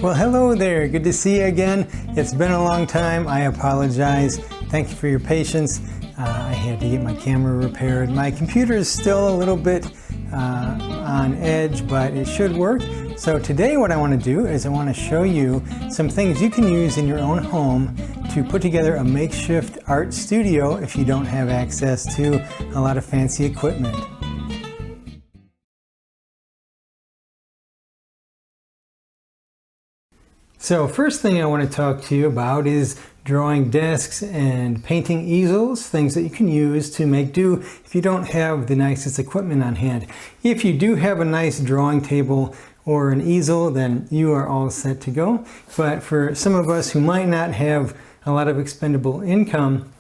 Well, hello there. Good to see you again. It's been a long time. I apologize. Thank you for your patience. I had to get my camera repaired. My computer is still a little bit on edge, but it should work. So today what I want to do is I want to show you some things you can use in your own home to put together a makeshift art studio if you don't have access to a lot of fancy equipment. So first thing I want to talk to you about is drawing desks and painting easels, things that you can use to make do if you don't have the nicest equipment on hand. If you do have a nice drawing table or an easel, then you are all set to go. But for some of us who might not have a lot of expendable income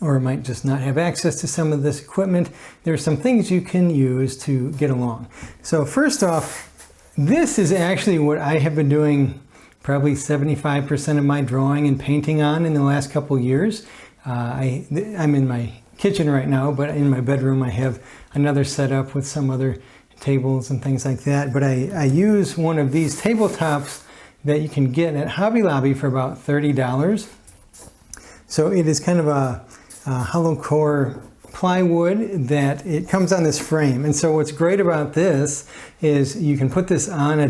or might just not have access to some of this equipment, there are some things you can use to get along. So first off, this is actually what I have been doing probably 75% of my drawing and painting on in the last couple years. I'm in my kitchen right now, but in my bedroom I have another setup with some other tables and things like that. But I use one of these tabletops that you can get at Hobby Lobby for about $30. So it is kind of a hollow core plywood that it comes on this frame. And so what's great about this is you can put this on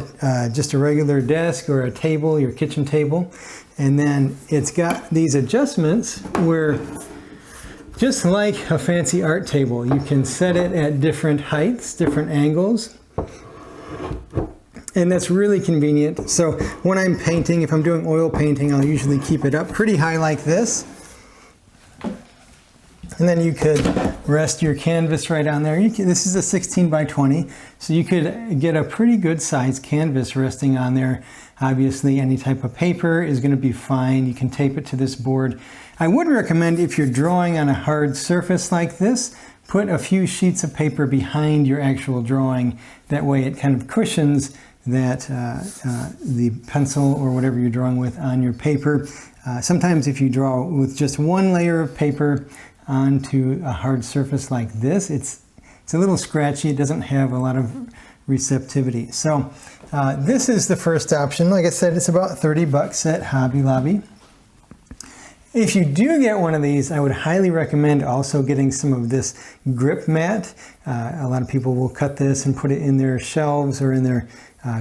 just a regular desk or a table, your kitchen table, and then it's got these adjustments where, just like a fancy art table, you can set it at different heights, different angles, and that's really convenient. So when I'm painting, if I'm doing oil painting, I'll usually keep it up pretty high like this. And then you could rest your canvas right on there. This is a 16 by 20, so you could get a pretty good sized canvas resting on there. Obviously, any type of paper is going to be fine. You can tape it to this board. I would recommend, if you're drawing on a hard surface like this, put a few sheets of paper behind your actual drawing. That way it kind of cushions that the pencil or whatever you're drawing with on your paper. Sometimes if you draw with just one layer of paper onto a hard surface like this, it's a little scratchy. It doesn't have a lot of receptivity. So this is the first option. Like I said, it's about $30 at Hobby Lobby. If you do get one of these, I would highly recommend also getting some of this grip mat. A lot of people will cut this and put it in their shelves or in their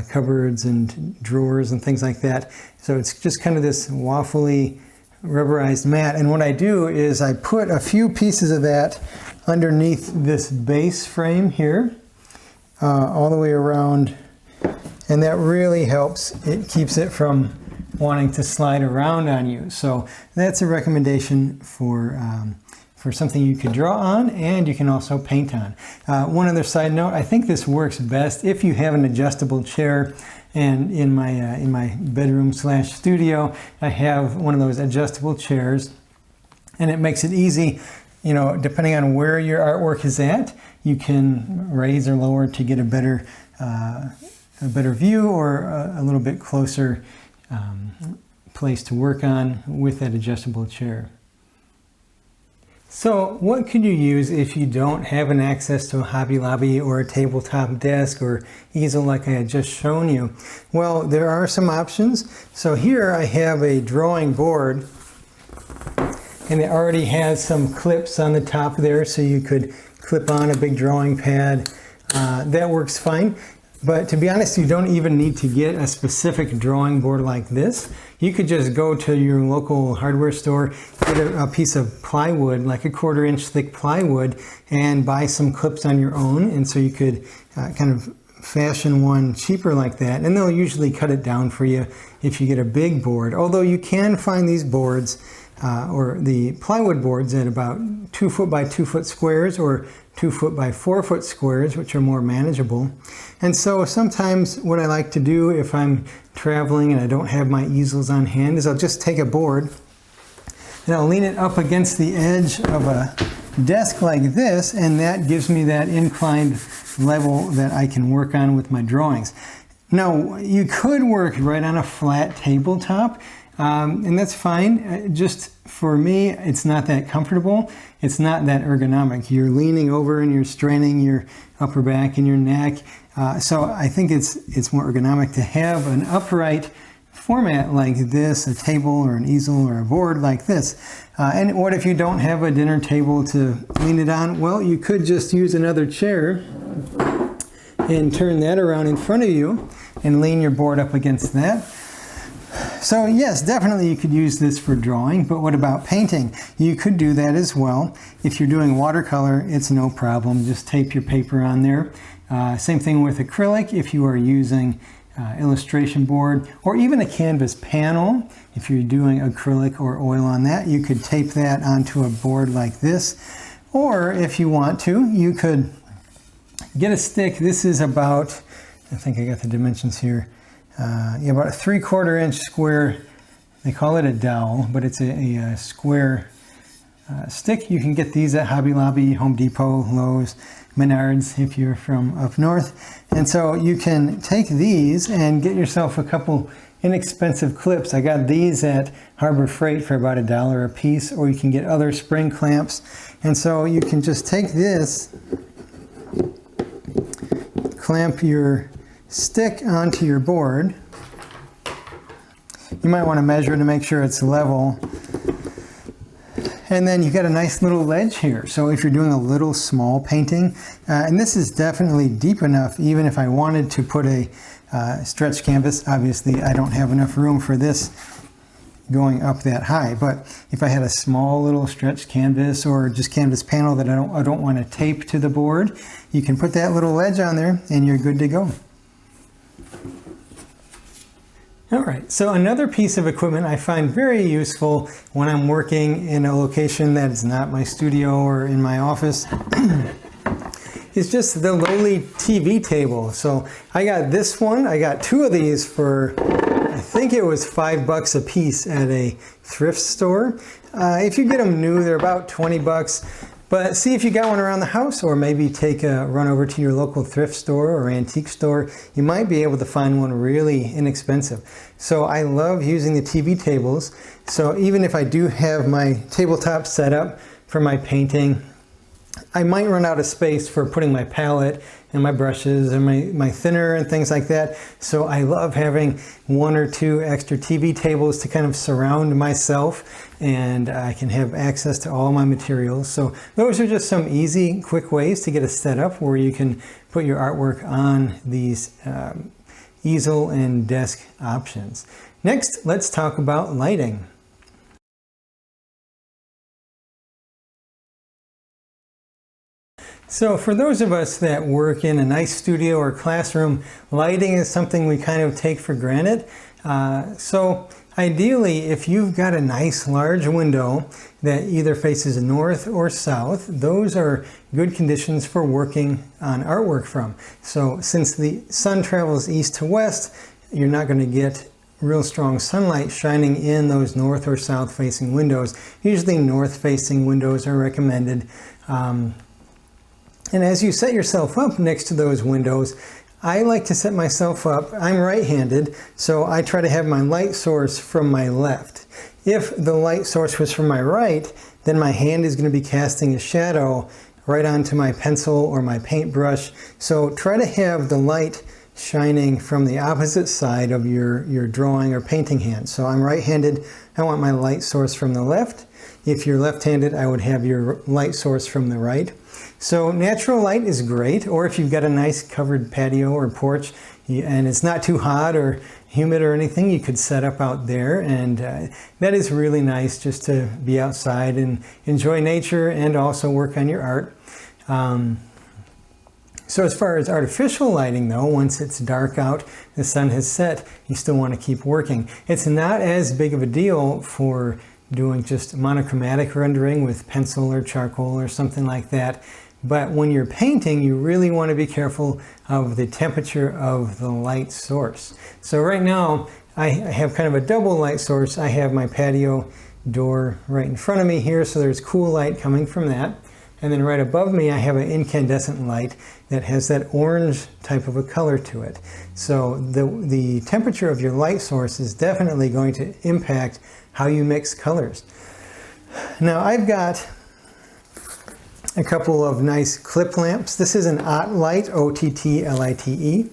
cupboards and drawers and things like that. So it's just kind of this waffly rubberized mat, and what I do is I put a few pieces of that underneath this base frame here, all the way around, and that really helps. It keeps it from wanting to slide around on you. So that's a recommendation for something you could draw on, and you can also paint on. One other side note, I think this works best if you have an adjustable chair. And in my bedroom / studio, I have one of those adjustable chairs, and it makes it easy, you know, depending on where your artwork is at, you can raise or lower to get a better view or a little bit closer place to work on with that adjustable chair. So what could you use if you don't have an access to a Hobby Lobby or a tabletop desk or easel like I had just shown you? Well, there are some options. So here I have a drawing board, and it already has some clips on the top there, so you could clip on a big drawing pad. That works fine. But to be honest, you don't even need to get a specific drawing board like this. You could just go to your local hardware store, get a piece of plywood, like a 1/4 inch thick plywood, and buy some clips on your own. And so you could kind of fashion one cheaper like that. And they'll usually cut it down for you if you get a big board. Although you can find these boards, or the plywood boards, at about 2 foot by 2 foot squares or 2 foot by 4 foot squares, which are more manageable. And so sometimes what I like to do if I'm traveling and I don't have my easels on hand is I'll just take a board and I'll lean it up against the edge of a desk like this, and that gives me that inclined level that I can work on with my drawings. Now, you could work right on a flat tabletop, and that's fine. Just for me, it's not that comfortable. It's not that ergonomic. You're leaning over and you're straining your upper back and your neck. So I think it's more ergonomic to have an upright format like this, a table or an easel or a board like this. And what if you don't have a dinner table to lean it on? Well, you could just use another chair and turn that around in front of you and lean your board up against that. So yes, definitely you could use this for drawing, but what about painting? You could do that as well. If you're doing watercolor, it's no problem. Just tape your paper on there. Same thing with acrylic if you are using illustration board, or even a canvas panel. If you're doing acrylic or oil on that, you could tape that onto a board like this. Or if you want to, you could get a stick. This is about, I think I got the dimensions here, about a 3/4 inch square. They call it a dowel, but it's a square stick. You can get these at Hobby Lobby, Home Depot, Lowe's, Menards if you're from up north. And so you can take these and get yourself a couple inexpensive clips. I got these at Harbor Freight for about $1 a piece, or you can get other spring clamps. And so you can just take this, clamp your stick onto your board. You might want to measure to make sure it's level. And then you've got a nice little ledge here. So if you're doing a little small painting, and this is definitely deep enough, even if I wanted to put a stretch canvas, obviously I don't have enough room for this going up that high. But if I had a small little stretch canvas or just canvas panel that I don't want to tape to the board, you can put that little ledge on there and you're good to go. All right, so another piece of equipment I find very useful when I'm working in a location that is not my studio or in my office is just the lowly TV table. So I got this one. I got two of these for, I think it was $5 a piece at a thrift store. If you get them new, they're about 20 bucks. But see if you got one around the house, or maybe take a run over to your local thrift store or antique store. You might be able to find one really inexpensive. So I love using the TV tables. So even if I do have my tabletop set up for my painting, I might run out of space for putting my palette and my brushes and my thinner and things like that. So I love having one or two extra TV tables to kind of surround myself, and I can have access to all my materials. So those are just some easy, quick ways to get a setup where you can put your artwork on these easel and desk options. Next, let's talk about lighting. So for those of us that work in a nice studio or classroom, lighting is something we kind of take for granted. So ideally, if you've got a nice large window that either faces north or south, those are good conditions for working on artwork from. So since the sun travels east to west, you're not going to get real strong sunlight shining in those north or south facing windows. Usually north facing windows are recommended. And as you set yourself up next to those windows, I like to set myself up, I'm right-handed, so I try to have my light source from my left. If the light source was from my right, then my hand is going to be casting a shadow right onto my pencil or my paintbrush. So try to have the light shining from the opposite side of your drawing or painting hand. So I'm right-handed, I want my light source from the left. If you're left-handed, I would have your light source from the right. So natural light is great, or if you've got a nice covered patio or porch and it's not too hot or humid or anything, you could set up out there, and that is really nice just to be outside and enjoy nature and also work on your art. So as far as artificial lighting though, once it's dark out, the sun has set, you still want to keep working. It's not as big of a deal for doing just monochromatic rendering with pencil or charcoal or something like that. But when you're painting, you really want to be careful of the temperature of the light source. So right now, I have kind of a double light source. I have my patio door right in front of me here, so there's cool light coming from that. And then right above me, I have an incandescent light that has that orange type of a color to it. So the temperature of your light source is definitely going to impact how you mix colors. Now I've got a couple of nice clip lamps. This is an Ottlite, O-T-T-L-I-T-E,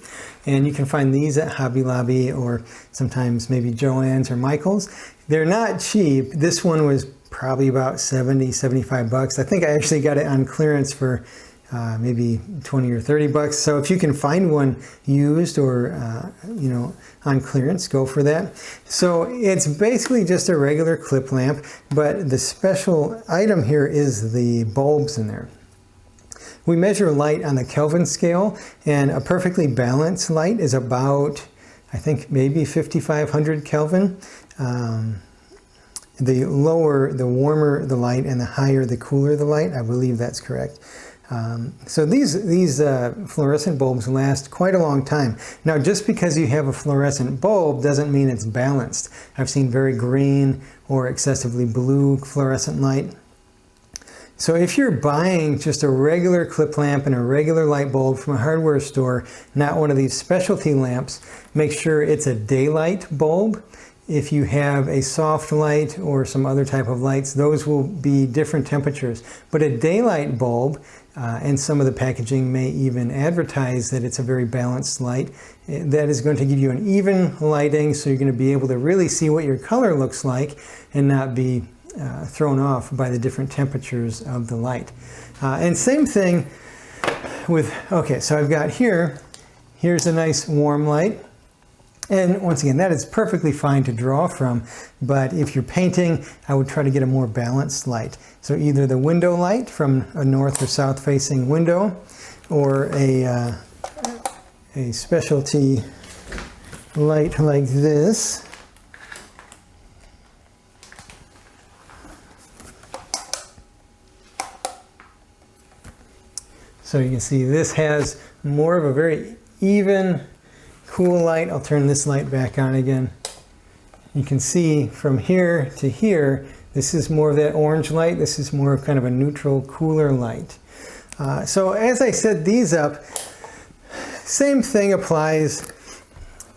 and you can find these at Hobby Lobby or sometimes maybe Joann's or Michael's. They're not cheap. This one was probably about 70, 75 bucks. I think I actually got it on clearance for maybe 20 or 30 bucks. So if you can find one used or, you know, on clearance, go for that. So it's basically just a regular clip lamp, but the special item here is the bulbs in there. We measure light on the Kelvin scale, and a perfectly balanced light is about, I think, maybe 5,500 Kelvin. The lower, the warmer the light, and the higher, the cooler the light. I believe that's correct. So these fluorescent bulbs last quite a long time. Now, just because you have a fluorescent bulb doesn't mean it's balanced. I've seen very green or excessively blue fluorescent light. So if you're buying just a regular clip lamp and a regular light bulb from a hardware store, not one of these specialty lamps, make sure it's a daylight bulb. If you have a soft light or some other type of lights, those will be different temperatures. But a daylight bulb, and some of the packaging may even advertise that it's a very balanced light, that is going to give you an even lighting, so you're going to be able to really see what your color looks like and not be thrown off by the different temperatures of the light. And same thing with, okay, so I've got here's a nice warm light. And once again, that is perfectly fine to draw from, but if you're painting, I would try to get a more balanced light. So either the window light from a north or south facing window, or a specialty light like this. So you can see this has more of a very even, cool light. I'll turn this light back on again. You can see from here to here, this is more of that orange light. This is more of kind of a neutral, cooler light. So as I set these up, same thing applies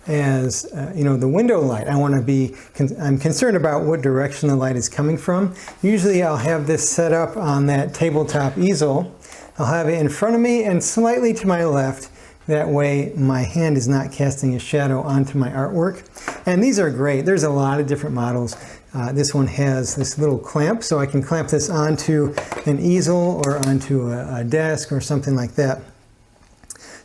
as you know, the window light. I'm concerned about what direction the light is coming from. Usually I'll have this set up on that tabletop easel. I'll have it in front of me and slightly to my left. That way my hand is not casting a shadow onto my artwork. And these are great. There's a lot of different models. This one has this little clamp, so I can clamp this onto an easel or onto a desk or something like that.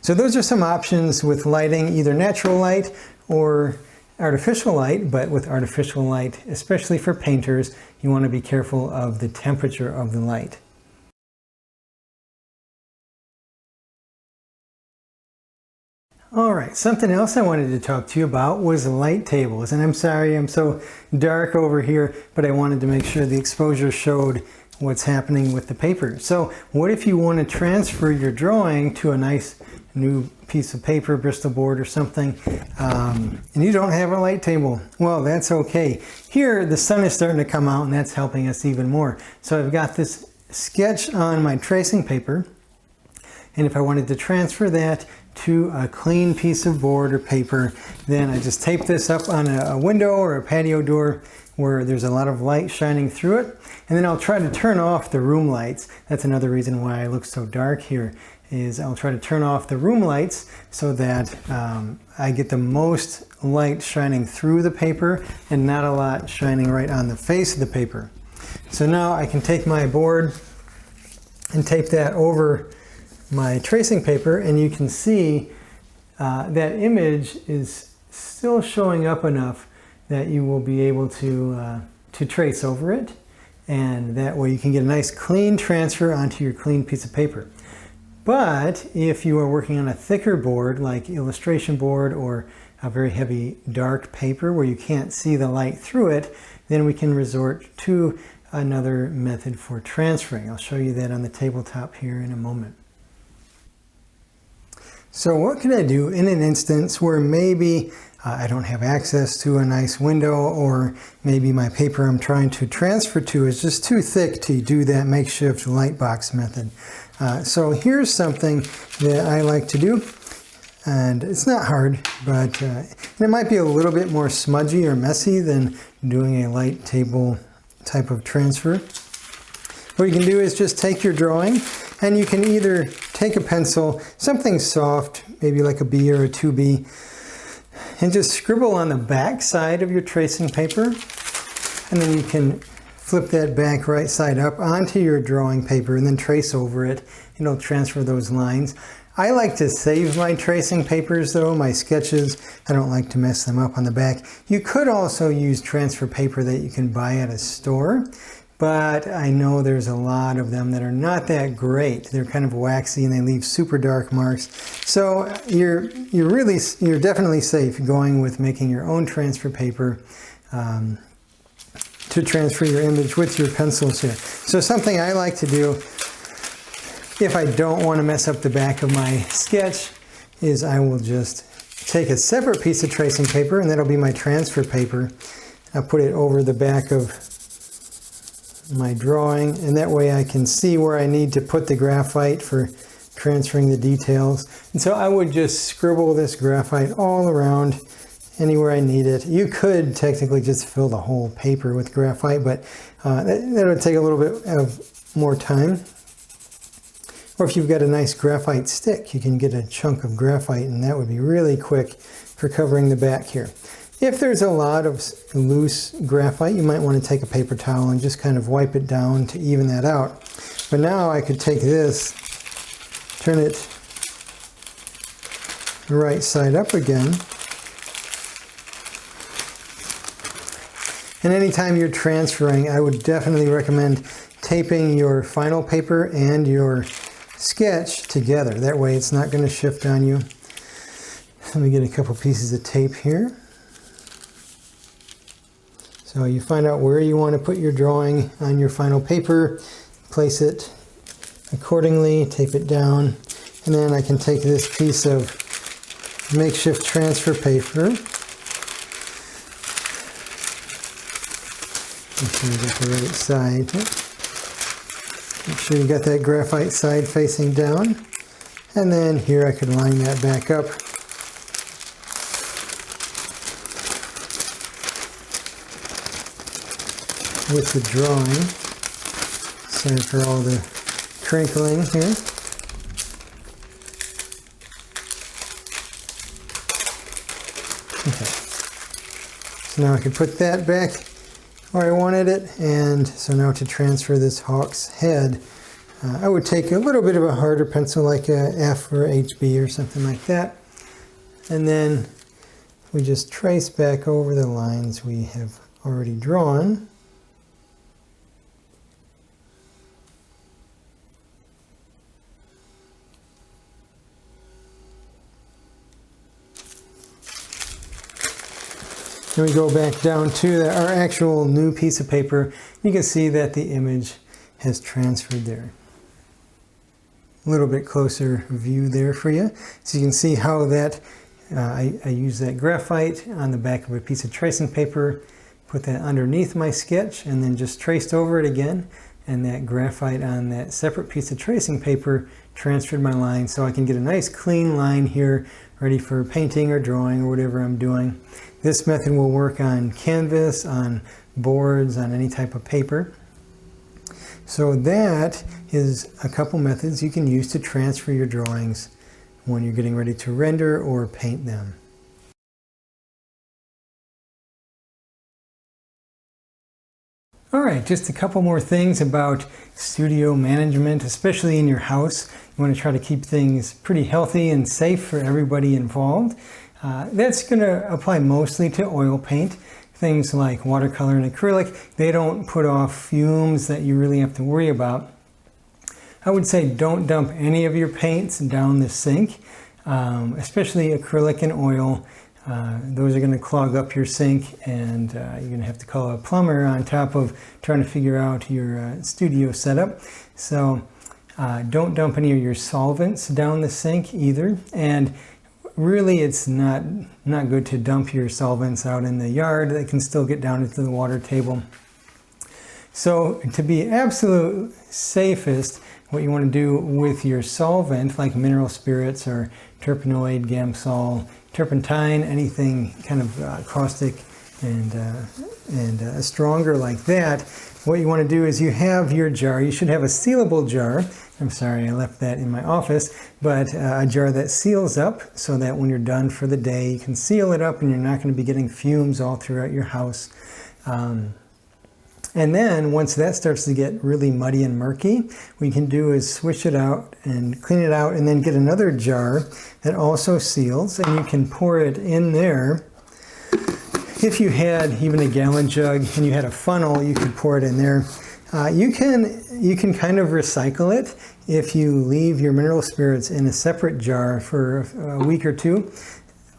So those are some options with lighting, either natural light or artificial light, but with artificial light, especially for painters, you want to be careful of the temperature of the light. All right, something else I wanted to talk to you about was light tables. And I'm sorry I'm so dark over here, but I wanted to make sure the exposure showed what's happening with the paper. So what if you want to transfer your drawing to a nice new piece of paper, Bristol board or something, and you don't have a light table? Well, that's okay. Here, the sun is starting to come out, and that's helping us even more. So I've got this sketch on my tracing paper, and if I wanted to transfer that to a clean piece of board or paper, then I just tape this up on a window or a patio door where there's a lot of light shining through it, and then I'll try to turn off the room lights. That's another reason why I look so dark here, is I'll try to turn off the room lights so that I get the most light shining through the paper and not a lot shining right on the face of the paper. So now I can take my board and tape that over my tracing paper, and you can see that image is still showing up enough that you will be able to trace over it, and that way you can get a nice clean transfer onto your clean piece of paper. But if you are working on a thicker board like illustration board or a very heavy dark paper where you can't see the light through it, then we can resort to another method for transferring. I'll show you that on the tabletop here in a moment. So what can I do in an instance where maybe I don't have access to a nice window, or maybe my paper I'm trying to transfer to is just too thick to do that makeshift light box method? So here's something that I like to do, and it's not hard, but it might be a little bit more smudgy or messy than doing a light table type of transfer. What you can do is just take your drawing, and you can either take a pencil, something soft, maybe like a B or a 2B, and just scribble on the back side of your tracing paper, and then you can flip that back right side up onto your drawing paper and then trace over it, and it'll transfer those lines. I like to save my tracing papers though, my sketches. I don't like to mess them up on the back. You could also use transfer paper that you can buy at a store, but I know there's a lot of them that are not that great. They're kind of waxy and they leave super dark marks. So you're definitely safe going with making your own transfer paper to transfer your image with your pencils here. So something I like to do, if I don't want to mess up the back of my sketch, is I will just take a separate piece of tracing paper, and that'll be my transfer paper. I'll put it over the back of my drawing, and that way I can see where I need to put the graphite for transferring the details. And so I would just scribble this graphite all around anywhere I need it. You could technically just fill the whole paper with graphite, but that would take a little bit of more time. Or if you've got a nice graphite stick, you can get a chunk of graphite, and that would be really quick for covering the back here. If there's a lot of loose graphite, you might want to take a paper towel and just kind of wipe it down to even that out. But now I could take this, turn it right side up again. And anytime you're transferring, I would definitely recommend taping your final paper and your sketch together. That way it's not going to shift on you. Let me get a couple pieces of tape here. So you find out where you want to put your drawing on your final paper, place it accordingly, tape it down, and then I can take this piece of makeshift transfer paper. Make sure you get the right side. Make sure you got that graphite side facing down. And then here I could line that back up. With the drawing. Sorry for all the crinkling here. Okay. So now I can put that back where I wanted it, and so now to transfer this hawk's head, I would take a little bit of a harder pencil like a F or HB or something like that, and then we just trace back over the lines we have already drawn. Then we go back down to our actual new piece of paper. You can see that the image has transferred there. A little bit closer view there for you. So you can see how that, I use that graphite on the back of a piece of tracing paper, put that underneath my sketch, and then just traced over it again. And that graphite on that separate piece of tracing paper transferred my line, so I can get a nice clean line here, ready for painting or drawing or whatever I'm doing. This method will work on canvas, on boards, on any type of paper. So that is a couple methods you can use to transfer your drawings when you're getting ready to render or paint them. All right, just a couple more things about studio management, especially in your house. You want to try to keep things pretty healthy and safe for everybody involved. That's going to apply mostly to oil paint. Things like watercolor and acrylic, they don't put off fumes that you really have to worry about. I would say don't dump any of your paints down the sink, especially acrylic and oil. Those are going to clog up your sink, and you're going to have to call a plumber on top of trying to figure out your studio setup. So don't dump any of your solvents down the sink either. And really, it's not good to dump your solvents out in the yard. They can still get down into the water table. So to be absolute safest, what you want to do with your solvent, like mineral spirits or terpenoid, Gamsol, turpentine, anything kind of caustic and stronger like that. What you want to do is you have your jar. You should have a sealable jar. I'm sorry, I left that in my office, but a jar that seals up so that when you're done for the day, you can seal it up and you're not going to be getting fumes all throughout your house. And then once that starts to get really muddy and murky, what you can do is swish it out and clean it out and then get another jar that also seals, and you can pour it in there. If you had even a gallon jug and you had a funnel, you could pour it in there. You can kind of recycle it if you leave your mineral spirits in a separate jar for a week or two.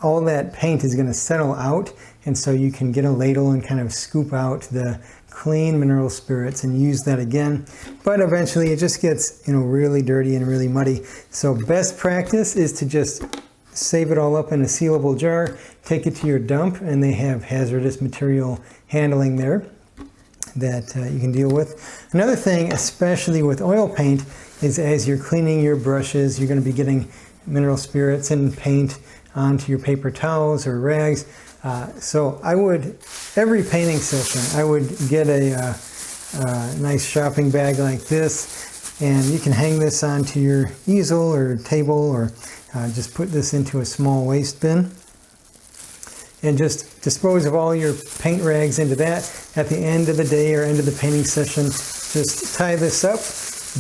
All that paint is going to settle out, and so you can get a ladle and kind of scoop out the clean mineral spirits and use that again. But eventually it just gets, really dirty and really muddy. So best practice is to just save it all up in a sealable jar, take it to your dump, and they have hazardous material handling there that you can deal with. Another thing, especially with oil paint, is as you're cleaning your brushes, you're going to be getting mineral spirits and paint onto your paper towels or rags. So I would, every painting session, I would get a nice shopping bag like this, and you can hang this onto your easel or table, or just put this into a small waste bin and just dispose of all your paint rags into that. At the end of the day or end of the painting session, just tie this up,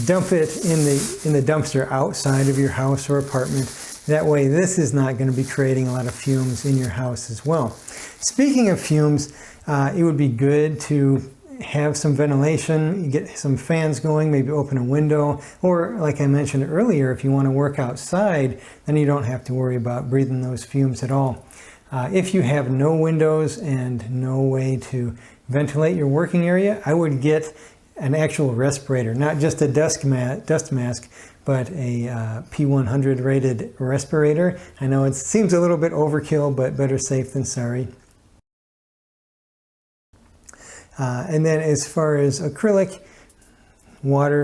dump it in the dumpster outside of your house or apartment. That way this is not going to be creating a lot of fumes in your house as well. Speaking of fumes, it would be good to have some ventilation, get some fans going, maybe open a window, or like I mentioned earlier, if you want to work outside, then you don't have to worry about breathing those fumes at all. If you have no windows and no way to ventilate your working area, I would get an actual respirator, not just a dust mask, but a P100 rated respirator. I know it seems a little bit overkill, but better safe than sorry. And then as far as acrylic,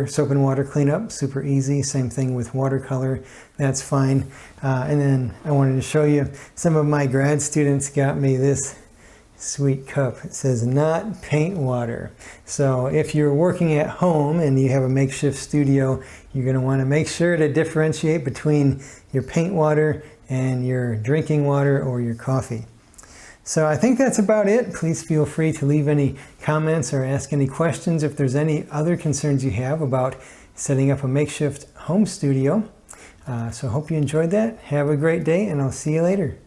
soap and water cleanup, super easy. Same thing with watercolor, that's fine. And then I wanted to show you, some of my grad students got me this sweet cup. It says not paint water. So if you're working at home and you have a makeshift studio, you're going to want to make sure to differentiate between your paint water and your drinking water or your coffee. So I think that's about it. Please feel free to leave any comments or ask any questions if there's any other concerns you have about setting up a makeshift home studio. So I hope you enjoyed that. Have a great day, and I'll see you later.